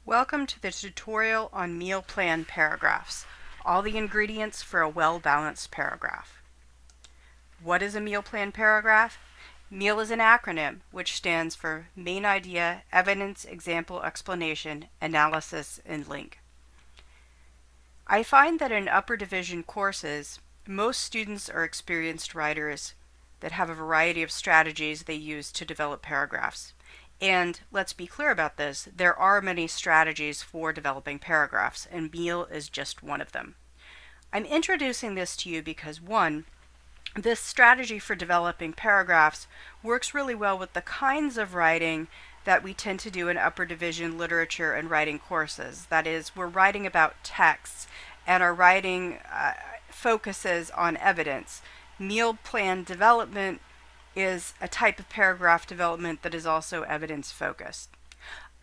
Welcome to the tutorial on meal plan paragraphs. All the ingredients for a well-balanced paragraph. What is a meal plan paragraph? MEAL is an acronym which stands for Main Idea, Evidence, Example, Explanation, Analysis, and Link. I find that in upper division courses, most students are experienced writers that have a variety of strategies they use to develop paragraphs. And let's be clear about this, there are many strategies for developing paragraphs, and MEAL is just one of them. I'm introducing this to you because, one, this strategy for developing paragraphs works really well with the kinds of writing that we tend to do in upper division literature and writing courses. That is, we're writing about texts, and our writing focuses on evidence. Meal plan development is a type of paragraph development that is also evidence focused.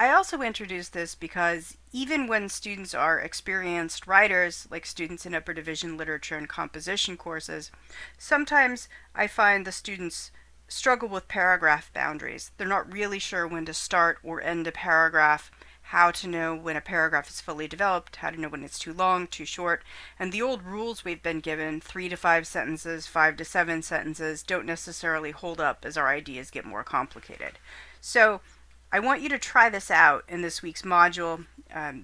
I also introduced this because even when students are experienced writers, like students in upper division literature and composition courses, sometimes I find the students struggle with paragraph boundaries. They're not really sure when to start or end a paragraph, how to know when a paragraph is fully developed, how to know when it's too long, too short, and the old rules we've been given, 3 to 5 sentences, 5 to 7 sentences, don't necessarily hold up as our ideas get more complicated. So I want you to try this out in this week's module.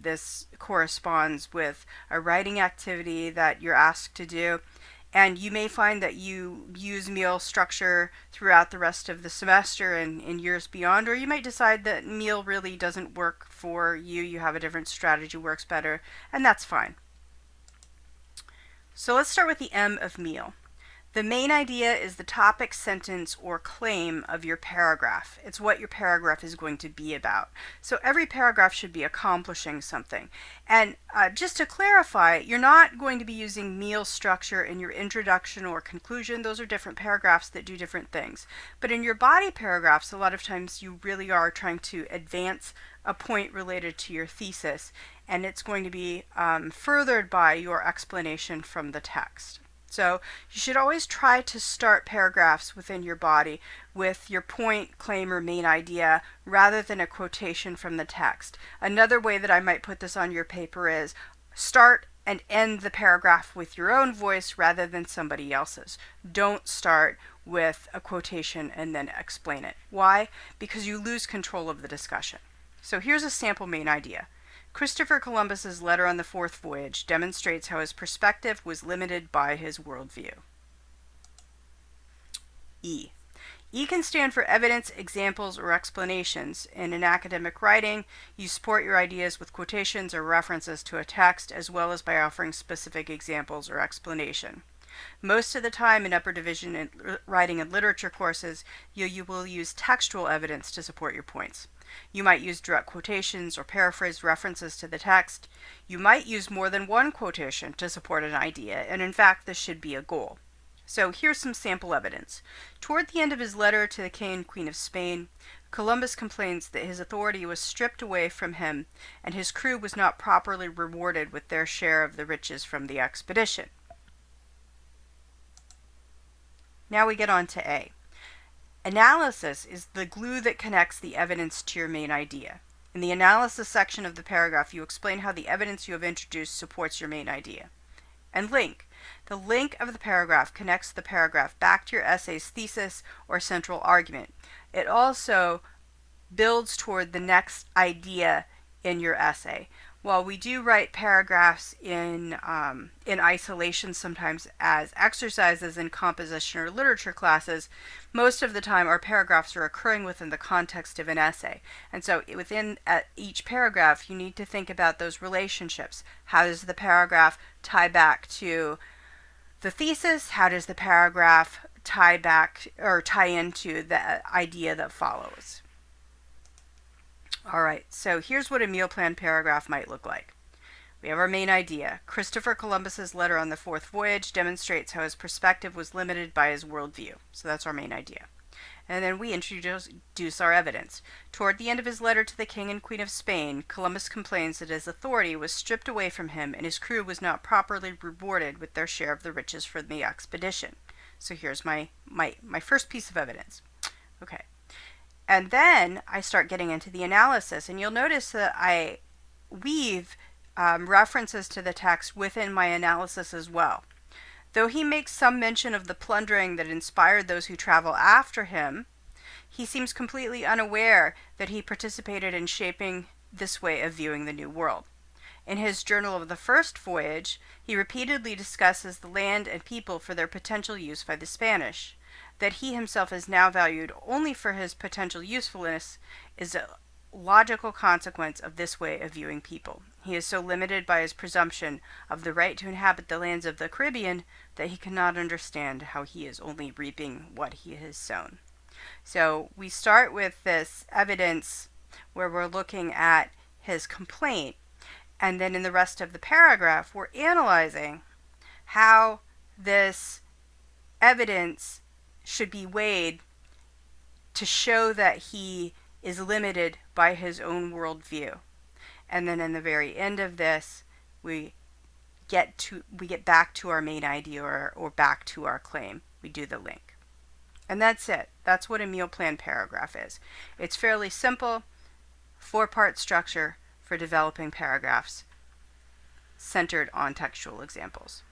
This corresponds with a writing activity that you're asked to do. And you may find that you use MEAL structure throughout the rest of the semester and in years beyond, or you might decide that MEAL really doesn't work for you. You have a different strategy works better, and that's fine. So let's start with the M of MEAL. The main idea is the topic, sentence, or claim of your paragraph. It's what your paragraph is going to be about. So every paragraph should be accomplishing something. And just to clarify, you're not going to be using MEAL structure in your introduction or conclusion. Those are different paragraphs that do different things. But in your body paragraphs, a lot of times you really are trying to advance a point related to your thesis, and it's going to be furthered by your explanation from the text. So you should always try to start paragraphs within your body with your point, claim, or main idea rather than a quotation from the text. Another way that I might put this on your paper is start and end the paragraph with your own voice rather than somebody else's. Don't start with a quotation and then explain it. Why? Because you lose control of the discussion. So here's a sample main idea. Christopher Columbus's letter on the fourth voyage demonstrates how his perspective was limited by his worldview. E. E can stand for evidence, examples, or explanations. In an academic writing, you support your ideas with quotations or references to a text, as well as by offering specific examples or explanation. Most of the time in upper division writing and literature courses, you will use textual evidence to support your points. You might use direct quotations or paraphrased references to the text. You might use more than one quotation to support an idea, and in fact, this should be a goal. So here's some sample evidence. Toward the end of his letter to the King and Queen of Spain, Columbus complains that his authority was stripped away from him, and his crew was not properly rewarded with their share of the riches from the expedition. Now we get on to A. Analysis is the glue that connects the evidence to your main idea. In the analysis section of the paragraph, you explain how the evidence you have introduced supports your main idea. And link. The link of the paragraph connects the paragraph back to your essay's thesis or central argument. It also builds toward the next idea in your essay. While we do write paragraphs in isolation sometimes as exercises in composition or literature classes, most of the time our paragraphs are occurring within the context of an essay. And so within each paragraph, you need to think about those relationships. How does the paragraph tie back to the thesis? How does the paragraph tie back or tie into the idea that follows? All right, so here's what a meal plan paragraph might look like. We have our main idea. Christopher Columbus's letter on the fourth voyage demonstrates how his perspective was limited by his worldview. So that's our main idea. And then we introduce our evidence. Toward the end of his letter to the King and Queen of Spain, Columbus complains that his authority was stripped away from him and his crew was not properly rewarded with their share of the riches from the expedition. So here's my first piece of evidence. Okay. And then I start getting into the analysis, and you'll notice that I weave references to the text within my analysis as well. Though he makes some mention of the plundering that inspired those who travel after him, he seems completely unaware that he participated in shaping this way of viewing the New World. In his Journal of the First Voyage, he repeatedly discusses the land and people for their potential use by the Spanish. That he himself is now valued only for his potential usefulness is a logical consequence of this way of viewing people. He is so limited by his presumption of the right to inhabit the lands of the Caribbean that he cannot understand how he is only reaping what he has sown. So we start with this evidence where we're looking at his complaint, and then in the rest of the paragraph we're analyzing how this evidence should be weighed to show that he is limited by his own worldview. And then in the very end of this, we get back to our main idea or back to our claim. We do the link. And that's it. That's what a meal plan paragraph is. It's fairly simple, 4-part structure for developing paragraphs centered on textual examples.